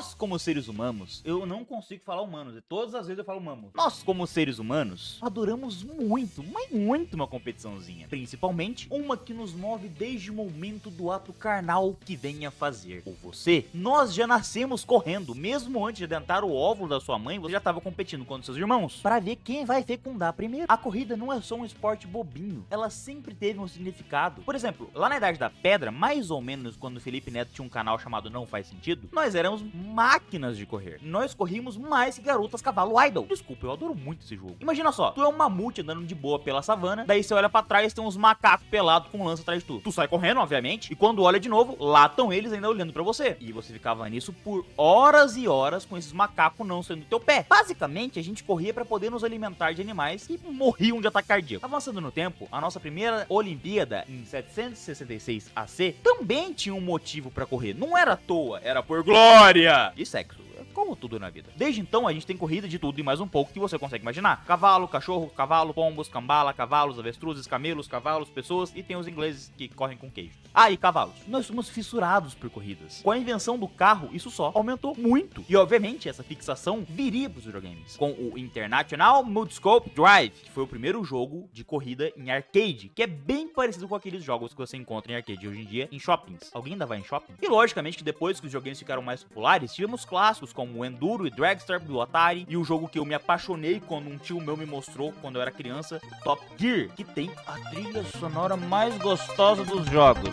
Nós, como seres humanos, eu não consigo falar humanos, todas as vezes eu falo mamos. Nós, como seres humanos, adoramos muito, mas muito uma competiçãozinha. Principalmente uma que nos move desde o momento do ato carnal que venha fazer. Ou você, nós já nascemos correndo, mesmo antes de adentar o óvulo da sua mãe, você já estava competindo com seus irmãos, para ver quem vai fecundar primeiro. A corrida não é só um esporte bobinho, ela sempre teve um significado. Por exemplo, lá na Idade da Pedra, mais ou menos quando o Felipe Neto tinha um canal chamado Não Faz Sentido, nós éramos máquinas de correr. Nós corríamos mais que garotas cavalo idol. Desculpa, eu adoro muito esse jogo. Imagina só, tu é um mamute andando de boa pela savana, daí você olha pra trás, tem uns macacos pelados com lança atrás de tu. Tu sai correndo, obviamente, e quando olha de novo, lá estão eles ainda olhando pra você. E você ficava nisso por horas e horas com esses macacos não saindo do teu pé. Basicamente, a gente corria pra poder nos alimentar de animais que morriam de ataque cardíaco. Avançando no tempo, a nossa primeira Olimpíada, em 766 AC, também tinha um motivo pra correr. Não era à toa, era por glória e sexo. Como tudo na vida. Desde então, a gente tem corrida de tudo e mais um pouco que você consegue imaginar. Cavalo, cachorro, cavalo, pombos, cambala, cavalos, avestruzes, camelos, cavalos, pessoas e tem os ingleses que correm com queijo. Ah, e cavalos. Nós somos fissurados por corridas. Com a invenção do carro, isso só aumentou muito. E, obviamente, essa fixação viria para os videogames. Com o International Multiscope Drive, que foi o primeiro jogo de corrida em arcade, que é bem parecido com aqueles jogos que você encontra em arcade hoje em dia em shoppings. Alguém ainda vai em shopping? E, logicamente, que depois que os videogames ficaram mais populares, tivemos clássicos como o Enduro e Dragster do Atari, e o jogo que eu me apaixonei quando um tio meu me mostrou quando eu era criança, Top Gear, que tem a trilha sonora mais gostosa dos jogos.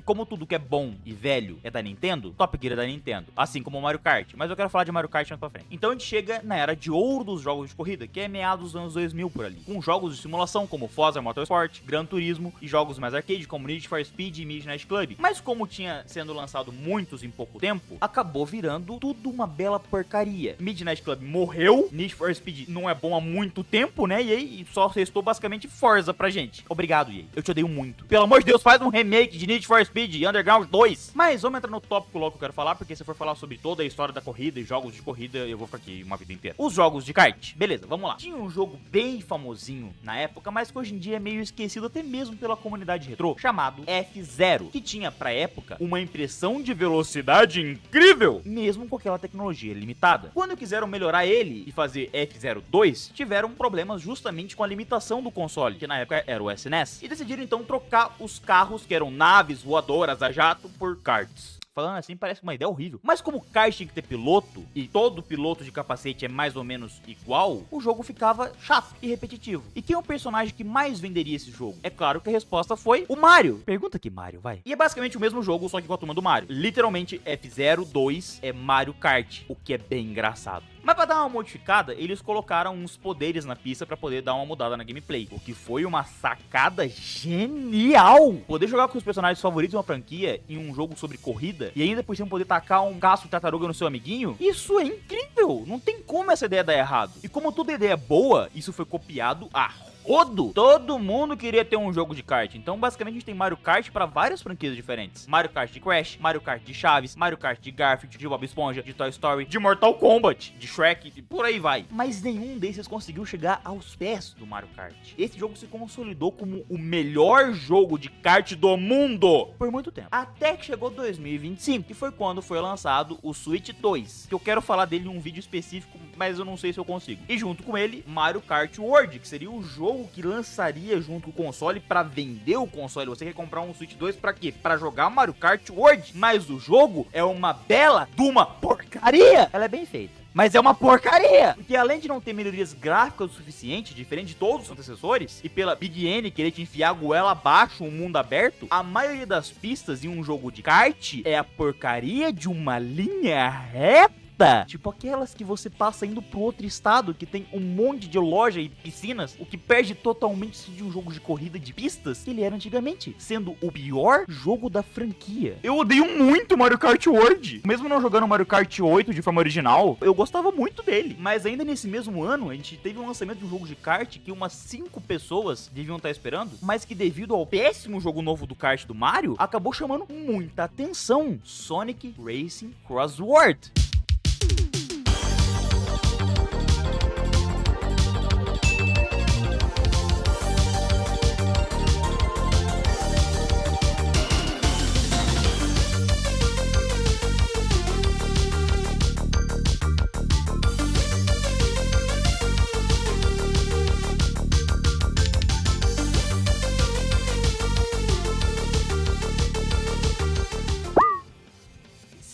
Como tudo que é bom e velho é da Nintendo, Top Gear é da Nintendo, assim como o Mario Kart, mas eu quero falar de Mario Kart mais pra frente. Então a gente chega na era de ouro dos jogos de corrida, que é meados dos anos 2000 por ali, com jogos de simulação como Forza Motorsport, Gran Turismo e jogos mais arcade como Need for Speed e Midnight Club. Mas como tinha sendo lançado muitos em pouco tempo, acabou virando tudo uma bela porcaria. Midnight Club morreu, Need for Speed não é bom há muito tempo, né? E aí só restou basicamente Forza pra gente. Obrigado, EA. Eu te odeio muito. Pelo amor de Deus, faz um remake de Need for Speed Underground 2. Mas vamos entrar no tópico logo que eu quero falar, porque se for falar sobre toda a história da corrida e jogos de corrida, eu vou ficar aqui uma vida inteira. Os jogos de kart. Beleza, vamos lá. Tinha um jogo bem famosinho na época, mas que hoje em dia é meio esquecido até mesmo pela comunidade retrô, chamado F-Zero, que tinha pra época uma impressão de velocidade incrível, mesmo com aquela tecnologia limitada. Quando quiseram melhorar ele e fazer F-Zero 2, tiveram problemas justamente com a limitação do console, que na época era o SNES, e decidiram então trocar os carros, que eram naves voadoras a jato, por karts. Falando assim, parece uma ideia horrível. Mas como o kart tinha que ter piloto, e todo piloto de capacete é mais ou menos igual, o jogo ficava chato e repetitivo. E quem é o personagem que mais venderia esse jogo? É claro que a resposta foi o Mario. Pergunta que Mario, vai. E é basicamente o mesmo jogo, só que com a turma do Mario. Literalmente, F-Zero 2 é Mario Kart, o que é bem engraçado. Mas pra dar uma modificada, eles colocaram uns poderes na pista pra poder dar uma mudada na gameplay, o que foi uma sacada genial. Poder jogar com os personagens favoritos de uma franquia em um jogo sobre corrida e ainda por cima poder tacar um caço de tartaruga no seu amiguinho, isso é incrível. Não tem como essa ideia dar errado. E como toda ideia é boa, isso foi copiado a rodo. Todo mundo queria ter um jogo de kart. Então, basicamente, a gente tem Mario Kart para várias franquias diferentes. Mario Kart de Crash, Mario Kart de Chaves, Mario Kart de Garfield, de Bob Esponja, de Toy Story, de Mortal Kombat, de Shrek, e por aí vai. Mas nenhum desses conseguiu chegar aos pés do Mario Kart. Esse jogo se consolidou como o melhor jogo de kart do mundo por muito tempo. Até que chegou 2025, que foi quando foi lançado o Switch 2, que eu quero falar dele em um vídeo específico, mas eu não sei se eu consigo. E junto com ele, Mario Kart World, que seria o jogo que lançaria junto com o console pra vender o console. Você quer comprar um Switch 2 pra quê? Pra jogar Mario Kart World. Mas o jogo é uma bela de uma porcaria. Ela é bem feita, mas é uma porcaria. Porque além de não ter melhorias gráficas o suficiente, diferente de todos os antecessores, e pela Big N querer te enfiar a goela abaixo um mundo aberto, a maioria das pistas em um jogo de kart é a porcaria de uma linha reta. Tipo aquelas que você passa indo pro outro estado, que tem um monte de loja e piscinas, o que perde totalmente de um jogo de corrida de pistas que ele era antigamente, sendo o pior jogo da franquia. Eu odeio muito Mario Kart World. Mesmo não jogando Mario Kart 8 de forma original, eu gostava muito dele. Mas ainda nesse mesmo ano, a gente teve um lançamento de um jogo de kart que umas 5 pessoas deviam estar esperando, mas que devido ao péssimo jogo novo do kart do Mario, acabou chamando muita atenção. Sonic Racing Crossword.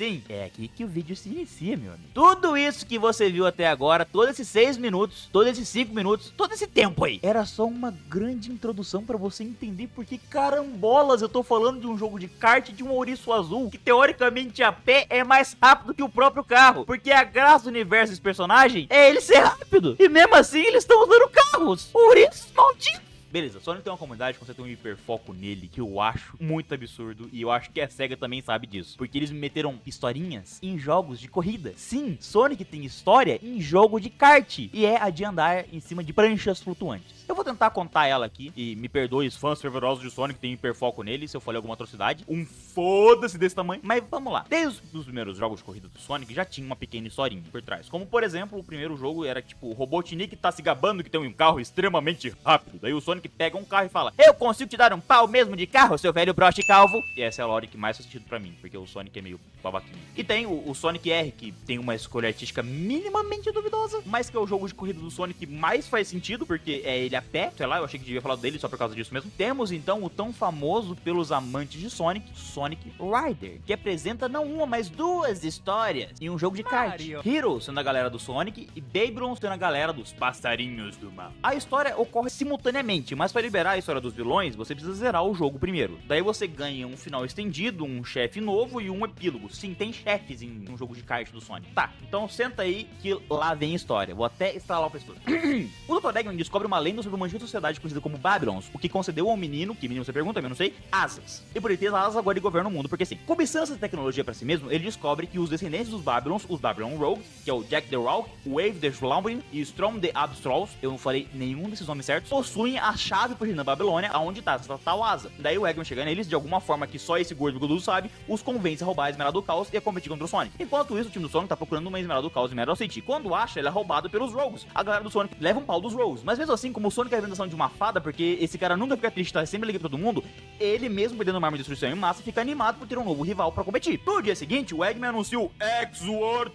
Sim, é aqui que o vídeo se inicia, meu amigo. Tudo isso que você viu até agora, todos esses 6 minutos, todos esses 5 minutos, todo esse tempo aí, era só uma grande introdução pra você entender por que carambolas eu tô falando de um jogo de kart de um ouriço azul, que teoricamente a pé é mais rápido que o próprio carro, porque a graça do universo desse personagem é ele ser rápido, e mesmo assim eles estão usando carros. Ouriços malditos. Beleza, Sonic tem uma comunidade que você tem um hiperfoco nele que eu acho muito absurdo e eu acho que a SEGA também sabe disso. Porque eles me meteram historinhas em jogos de corrida. Sim, Sonic tem história em jogo de kart e é a de andar em cima de pranchas flutuantes. Eu vou tentar contar ela aqui e me perdoe os fãs fervorosos de Sonic que tem hiperfoco nele se eu falei alguma atrocidade. Um foda-se desse tamanho, mas vamos lá. Desde os primeiros jogos de corrida do Sonic já tinha uma pequena historinha por trás. Como por exemplo, o primeiro jogo era tipo o Robotnik tá se gabando que tem um carro extremamente rápido. Daí o Sonic pega um carro e fala: eu consigo te dar um pau mesmo de carro, seu velho broche calvo. E essa é a lore que mais faz sentido pra mim, porque o Sonic é meio babaquinho. E tem o Sonic R, que tem uma escolha artística minimamente duvidosa, mas que é o jogo de corrida do Sonic que mais faz sentido, porque é ele a pé, sei lá, eu achei que devia falar dele só por causa disso mesmo. Temos então o tão famoso pelos amantes de Sonic, Sonic Rider, que apresenta não uma, mas duas histórias em um jogo de kart. Hero sendo a galera do Sonic e Babylon sendo a galera dos passarinhos do mal. A história ocorre simultaneamente, mas para liberar a história dos vilões, você precisa zerar o jogo primeiro. Daí você ganha um final estendido, um chefe novo e um epílogo. Sim, tem chefes em um jogo de kart do Sonic. Tá, então senta aí que lá vem a história. Vou até instalar o pessoal. O Dr. Eggman descobre uma lenda sobre uma antiga sociedade conhecida como Babylons, o que concedeu ao menino, que menino você pergunta, eu não sei, asas. E por ele ter asas, agora ele governa o mundo, porque sim. Cobiçando essa tecnologia pra si mesmo, ele descobre que os descendentes dos Babylons, os Babylon Rogues, que é o Jack the Rogue, Wave the Slumbering e Storm the Abstrals, eu não falei nenhum desses nomes certos, possuem a chave pro reino da Babilônia, aonde tá essa tal asa. Daí o Eggman chega neles, de alguma forma que só esse gordo bigodudo sabe, os convence a roubar a Esmeralda do Caos e a competir contra o Sonic. Enquanto isso, o time do Sonic tá procurando uma Esmeralda do Caos e Metal City. Quando acha, ela é roubada pelos Rogues. A galera do Sonic leva um pau dos Rogues. Mas mesmo assim, como o Sonic é a representação de uma fada, porque esse cara nunca fica triste, tá sempre ligando pra todo mundo, ele mesmo perdendo uma arma de destruição em massa, fica animado por ter um novo rival pra competir. No dia seguinte, o Eggman anuncia o X-World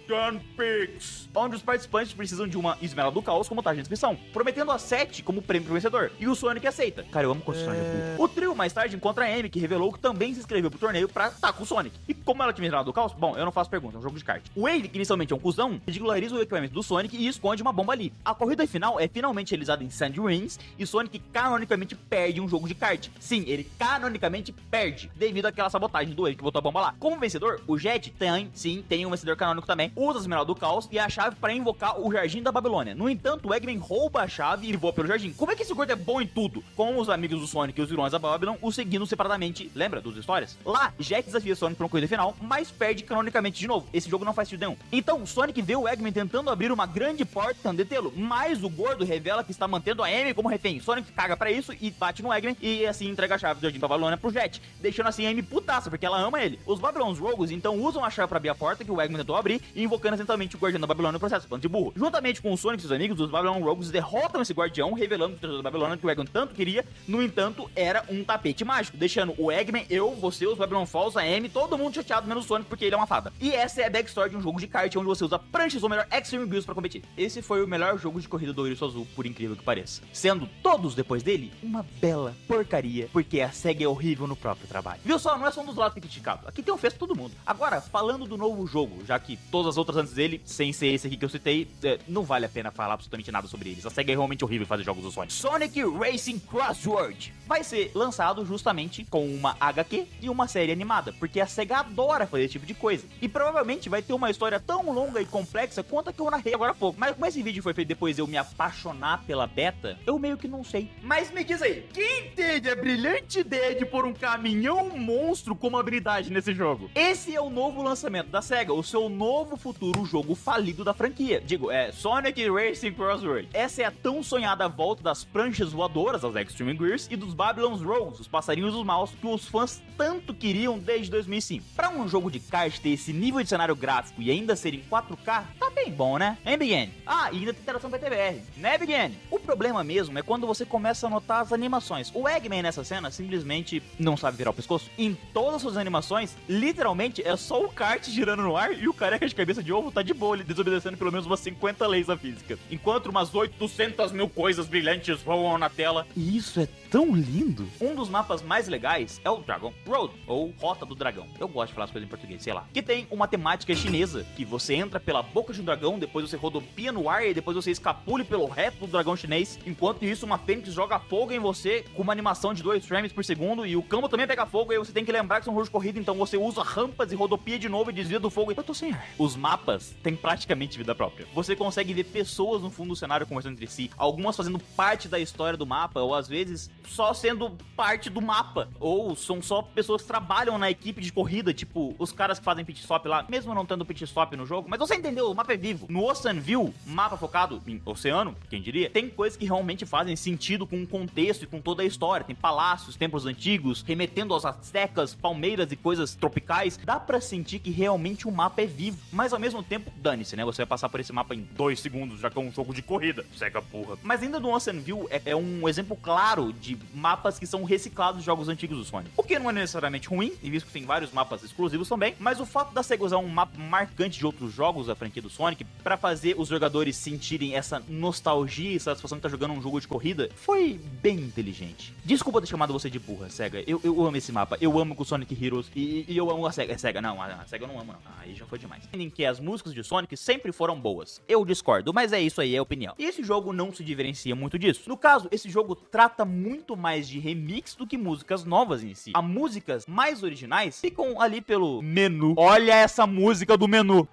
Pix, onde os participantes precisam de uma Esmeralda do Caos como taxa de inscrição, prometendo a 7 como prêmio pro vencedor. E o Sonic aceita. Cara, eu amo concessionária de burro. O trio mais tarde encontra a Amy, que revelou que também se inscreveu pro torneio pra estar com o Sonic. E como ela tinha Esmeralda do Caos, bom, eu não faço pergunta, é um jogo de kart. O Wade, que inicialmente é um cuzão, ridiculariza o equipamento do Sonic e esconde uma bomba ali. A corrida final é finalmente realizada em Sand Rings e Sonic canonicamente perde um jogo de kart. Sim, ele canonicamente perde, devido àquela sabotagem do Wade que botou a bomba lá. Como vencedor, o Jet tem um vencedor canônico também, usa a Esmeralda do Caos e a chave para invocar o Jardim da Babilônia. No entanto, o Eggman rouba a chave e voa pelo jardim. Como é que esse gordo é bom em tudo? Com os amigos do Sonic e os vilões da Babylon o seguindo separadamente, lembra dos histórias? Lá, Jet desafia Sonic para uma corrida final, mas perde canonicamente de novo. Esse jogo não faz sentido nenhum. Então, o Sonic vê o Eggman tentando abrir uma grande porta tentando detê-lo, mas o gordo revela que está mantendo a Amy como refém. Sonic caga pra isso e bate no Eggman e assim entrega a chave do Jardim da Babilônia pro Jet, deixando assim a Amy putaça, porque ela ama ele. Os Babylons Rogues então usam a chave pra abrir a porta que o Eggman tentou abrir e invocando acidentalmente o Guardião da Babilônia no processo, bando de burro. Juntamente com o Sonic e seus amigos, os Babylon Rogues derrotam esse guardião, revelando o tesouro da Babilônia que o Eggman tanto queria. No entanto, era um tapete mágico, deixando o Eggman, eu, você, os Babylon Falls, a Amy, todo mundo chateado menos o Sonic porque ele é uma fada. E essa é a backstory de um jogo de kart onde você usa pranchas ou melhor Extreme Wheels pra competir. Esse foi o melhor jogo de corrida do Ouriço Azul, por incrível que pareça. Sendo todos depois dele uma bela porcaria, porque a SEGA é horrível no próprio trabalho. Viu só? Não é só um dos lados que é criticado. Aqui tem ofensa pra todo mundo. Agora, falando do novo jogo, já que todas as outras antes dele, sem ser esse aqui que eu citei, não vale a pena falar absolutamente nada sobre eles. A SEGA é realmente horrível em fazer jogos do Sonic. Sonic Racing Crossword vai ser lançado justamente com uma HQ e uma série animada, porque a SEGA adora fazer esse tipo de coisa. E provavelmente vai ter uma história tão longa e complexa quanto a que eu narrei agora há pouco. Mas como esse vídeo foi feito depois de eu me apaixonar pela beta, eu meio que não sei. Mas me diz aí, quem teve a brilhante ideia de pôr um caminhão monstro como habilidade nesse jogo? Esse é o novo lançamento da SEGA, o seu novo futuro jogo falido da franquia. Digo, Sonic Racing Crossword. Essa é a tão sonhada volta das pranchas voadoras, as Extreme Gears, e dos Babylon's Rogues, os passarinhos dos maus, que os fãs tanto queriam desde 2005. Pra um jogo de kart ter esse nível de cenário gráfico e ainda ser em 4K, tá bem bom, né? Hein, Big N? Ah, e ainda tem interação PTBR, né, Big N? O problema mesmo é quando você começa a notar as animações. O Eggman nessa cena simplesmente não sabe virar o pescoço. Em todas as suas animações, literalmente é só o kart girando no ar e o careca de cabeça de ovo tá de boa, desobedecendo pelo menos umas 50 leis da física. Enquanto umas 800 mil coisas brilhantes voam na tela. E isso é tão lindo. Um dos mapas mais legais é o Dragon Road, ou Rota do Dragão. Eu gosto de falar as coisas em português, sei lá. Que tem uma temática chinesa, que você entra pela boca de um dragão, depois você rodopia no ar e depois você escapule pelo reto do dragão chinês. Enquanto isso, uma fênix joga fogo em você com uma animação de 2 frames por segundo e o campo também pega fogo e aí você tem que lembrar que são jogos de corrida, então você usa rampas e rodopia de novo e desvia do fogo. Eu tô sem ar. Os mapas têm praticamente vida própria. Você consegue ver pessoas no fundo do cenário conversando entre si, algumas fazendo parte da história do mapa, ou às vezes só sendo parte do mapa, ou são só pessoas que trabalham na equipe de corrida, tipo os caras que fazem pit stop lá, mesmo não tendo pit stop no jogo, mas você entendeu, o mapa é vivo. No Ocean View, mapa focado em oceano, quem diria, tem coisas que realmente fazem sentido com o contexto e com toda a história. Tem palácios, templos antigos, remetendo aos aztecas, palmeiras e coisas tropicais. Dá pra sentir que realmente o mapa é vivo, mas ao mesmo tempo, dane-se, né? Você vai passar por esse mapa em 2 segundos, já que é um jogo de corrida. Cega porra. Mas ainda no Ocean View é um exemplo claro de mapas que são reciclados de jogos antigos do Sonic. O que não é necessariamente ruim, e visto que tem vários mapas exclusivos também, mas o fato da SEGA usar um mapa marcante de outros jogos da franquia do Sonic pra fazer os jogadores sentirem essa nostalgia e satisfação que tá jogando um jogo de corrida foi bem inteligente. Desculpa ter chamado você de burra, SEGA. Eu amo esse mapa. Eu amo com Sonic Heroes e eu amo a SEGA. SEGA, não, a SEGA eu não amo, não. Aí já foi demais. Em que as músicas de Sonic sempre foram boas. Eu discordo, mas é isso aí, é opinião. E esse jogo não se diferencia muito disso. No caso, esse jogo trata muito mais de remix do que músicas novas em si. As músicas mais originais ficam ali pelo menu. Olha essa música do menu.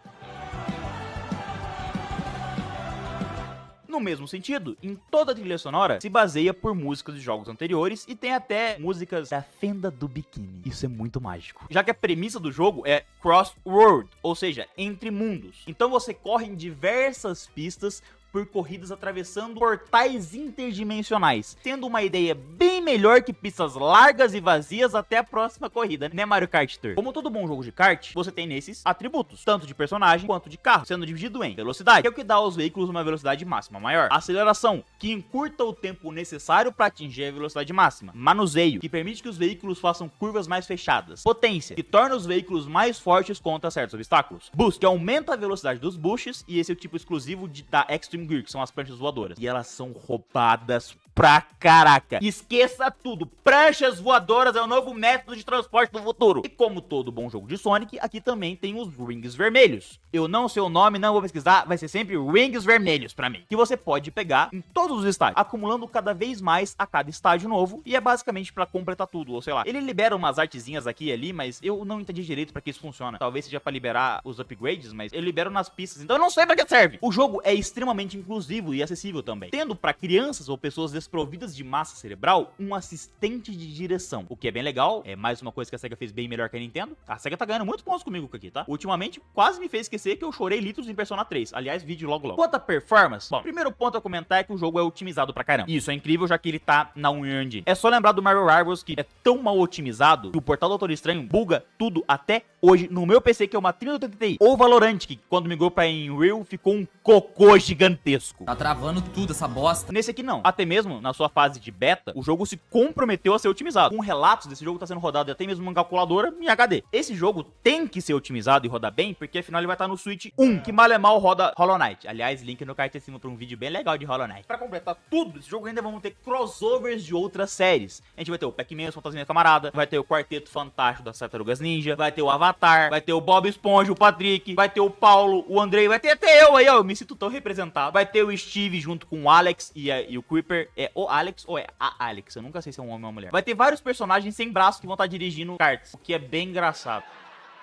No mesmo sentido, em toda a trilha sonora se baseia por músicas de jogos anteriores e tem até músicas da fenda do biquíni. Isso é muito mágico. Já que a premissa do jogo é cross-world, ou seja, entre mundos. Então você corre em diversas pistas por corridas atravessando portais interdimensionais, tendo uma ideia bem melhor que pistas largas e vazias até a próxima corrida, né, Mario Kart Tour? Como todo bom jogo de kart, você tem nesses atributos, tanto de personagem quanto de carro, sendo dividido em velocidade, que é o que dá aos veículos uma velocidade máxima maior, aceleração, que encurta o tempo necessário para atingir a velocidade máxima, manuseio, que permite que os veículos façam curvas mais fechadas, potência, que torna os veículos mais fortes contra certos obstáculos, boost, que aumenta a velocidade dos boosts, e esse é o tipo exclusivo da Extreme Gear, que são as pranchas voadoras. E elas são roubadas pra caraca. Esqueça tudo. Pranchas voadoras é o novo método de transporte do futuro. E como todo bom jogo de Sonic, aqui também tem os rings vermelhos. Eu não sei o nome, não vou pesquisar, vai ser sempre rings vermelhos pra mim. Que você pode pegar em todos os estágios, acumulando cada vez mais a cada estágio novo. E é basicamente pra completar tudo, ou sei lá. Ele libera umas artezinhas aqui e ali, mas eu não entendi direito pra que isso funciona. Talvez seja pra liberar os upgrades, mas ele libera nas pistas, então eu não sei pra que serve. O jogo é extremamente inclusivo e acessível também, tendo pra crianças ou pessoas desprovidas de massa cerebral um assistente de direção, o que é bem legal. É mais uma coisa que a SEGA fez bem melhor que a Nintendo. A SEGA tá ganhando muitos pontos comigo aqui, tá? Ultimamente, quase me fez esquecer que eu chorei litros em Persona 3. Aliás, vídeo logo. Quanto à performance, bom, primeiro ponto a comentar é que o jogo é otimizado pra caramba. Isso é incrível, já que ele tá na Unreal Engine. É só lembrar do Mario Rivals, que é tão mal otimizado que o portal do Doutor Estranho buga tudo até hoje no meu PC, que é uma 3080 Ti. Ou Valorant, que quando migrou pra Unreal ficou um cocô gigantesco. Tá travando tudo essa bosta. Nesse aqui não. Até mesmo na sua fase de beta, o jogo se comprometeu a ser otimizado. Com relatos desse jogo tá sendo rodado até mesmo uma calculadora em HD. Esse jogo tem que ser otimizado e rodar bem, porque afinal ele vai estar no Switch 1, que mal é mal roda Hollow Knight. Aliás, link no card acima pra um vídeo bem legal de Hollow Knight. Pra completar tudo, esse jogo ainda vamos ter crossovers de outras séries. A gente vai ter o Pac-Man, o Fantasminha Camarada, vai ter o Quarteto Fantástico das Tartarugas Ninja, vai ter o Avatar, vai ter o Bob Esponja, o Patrick, vai ter o Paulo, o Andrei, vai ter até eu aí, ó, eu me sinto tão representado. Vai ter o Steve junto com o Alex e o Creeper. É o Alex ou é a Alex? Eu nunca sei se é um homem ou uma mulher. Vai ter vários personagens sem braço que vão estar dirigindo karts, o que é bem engraçado.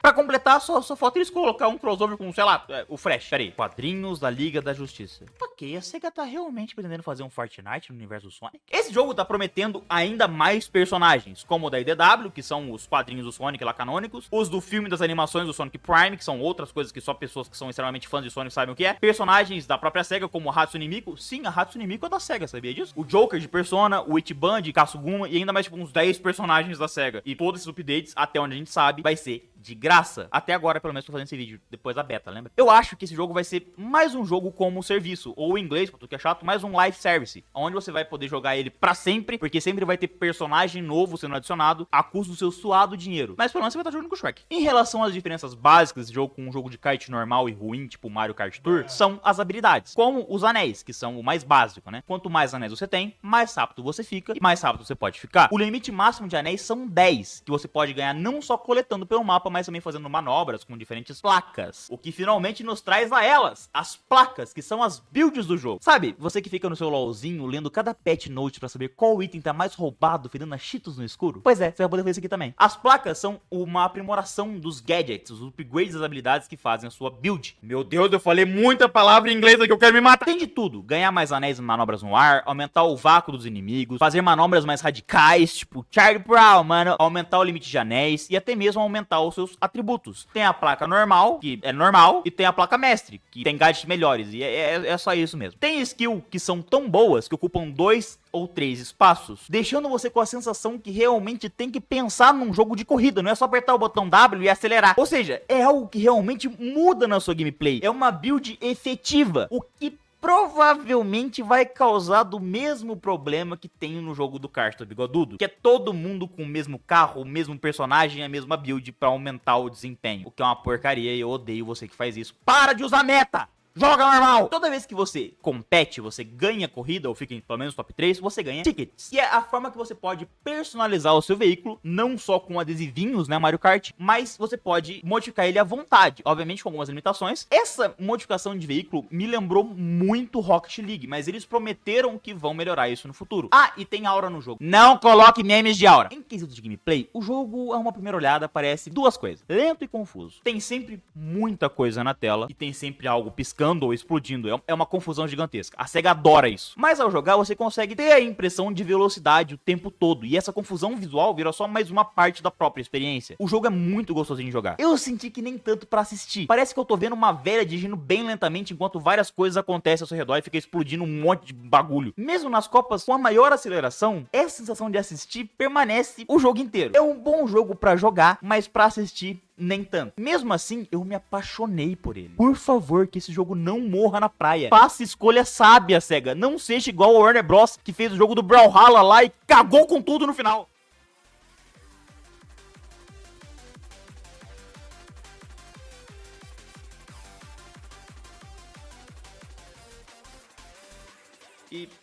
Pra completar, só falta eles colocar um crossover com, sei lá, o Fresh. Pera aí. Quadrinhos da Liga da Justiça. Ok, a SEGA tá realmente pretendendo fazer um Fortnite no universo do Sonic? Esse jogo tá prometendo ainda mais personagens, como o da IDW, que são os quadrinhos do Sonic lá canônicos, os do filme das animações do Sonic Prime, que são outras coisas que só pessoas que são extremamente fãs de Sonic sabem o que é, personagens da própria SEGA, como o Hatsune Miku. Sim, a Hatsune Miku é da SEGA, sabia disso? O Joker de Persona, o Ichiban de Kasuguma e ainda mais tipo uns 10 personagens da SEGA. E todos esses updates, até onde a gente sabe, vai ser de graça. Até agora, pelo menos, tô fazendo esse vídeo depois da beta, lembra? Eu acho que esse jogo vai ser mais um jogo como serviço, ou em inglês, porque é chato, mais um live service, onde você vai poder jogar ele pra sempre, porque sempre vai ter personagem novo sendo adicionado a custo do seu suado dinheiro. Mas pelo menos você vai estar jogando com o Shrek. Em relação às diferenças básicas desse jogo com um jogo de kart normal e ruim, tipo Mario Kart Tour, são as habilidades, como os anéis, que são o mais básico, né? Quanto mais anéis você tem, mais rápido você fica e mais rápido você pode ficar. O limite máximo de anéis são 10, que você pode ganhar não só coletando pelo mapa, mas também fazendo manobras com diferentes placas. O que finalmente nos traz a elas, as placas, que são as builds do jogo. Sabe, você que fica no seu LOLzinho lendo cada patch note pra saber qual item tá mais roubado, fedendo a Cheetos no escuro? Pois é, você vai poder fazer isso aqui também. As placas são uma aprimoração dos gadgets, os upgrades das habilidades que fazem a sua build. Meu Deus, eu falei muita palavra em inglês aqui, eu quero me matar. Tem de tudo, ganhar mais anéis e manobras no ar, aumentar o vácuo dos inimigos, fazer manobras mais radicais, tipo Charlie Brown, mano, aumentar o limite de anéis e até mesmo aumentar os seus atributos. Tem a placa normal, que é normal, e tem a placa mestre, que tem gadgets melhores, e é só isso mesmo. Tem skill que são tão boas que ocupam 2 ou 3 espaços, deixando você com a sensação que realmente tem que pensar num jogo de corrida, não é só apertar o botão W e acelerar. Ou seja, é algo que realmente muda na sua gameplay, é uma build efetiva, o que provavelmente vai causar do mesmo problema que tem no jogo do kart do Bigodudo, que é todo mundo com o mesmo carro, o mesmo personagem, a mesma build pra aumentar o desempenho, o que é uma porcaria e eu odeio você que faz isso. Para de usar meta! Joga normal! Toda vez que você compete, você ganha corrida, ou fica em pelo menos top 3, você ganha tickets. E é a forma que você pode personalizar o seu veículo, não só com adesivinhos, né, Mario Kart, mas você pode modificar ele à vontade, obviamente com algumas limitações. Essa modificação de veículo me lembrou muito Rocket League, mas eles prometeram que vão melhorar isso no futuro. Ah, e tem aura no jogo. Não coloque memes de aura. Em quesito de gameplay, o jogo, a uma primeira olhada, parece duas coisas: lento e confuso. Tem sempre muita coisa na tela e tem sempre algo piscando ou explodindo, é uma confusão gigantesca. A SEGA adora isso. Mas ao jogar, você consegue ter a impressão de velocidade o tempo todo, e essa confusão visual vira só mais uma parte da própria experiência. O jogo é muito gostosinho de jogar. Eu senti que nem tanto pra assistir. Parece que eu tô vendo uma velha dirigindo bem lentamente enquanto várias coisas acontecem ao seu redor e fica explodindo um monte de bagulho. Mesmo nas copas com a maior aceleração, essa sensação de assistir permanece o jogo inteiro. É um bom jogo pra jogar, mas pra assistir nem tanto. Mesmo assim, eu me apaixonei por ele. Por favor, que esse jogo não morra na praia. Faça escolha sábia, SEGA. Não seja igual o Warner Bros, que fez o jogo do Brawlhalla lá e cagou com tudo no final.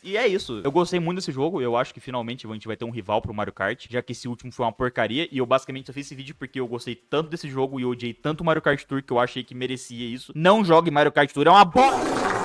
E é isso. Eu gostei muito desse jogo. Eu acho que finalmente a gente vai ter um rival pro Mario Kart, já que esse último foi uma porcaria. E eu basicamente só fiz esse vídeo porque eu gostei tanto desse jogo e eu odiei tanto o Mario Kart Tour que eu achei que merecia isso. Não jogue Mario Kart Tour, é uma bosta!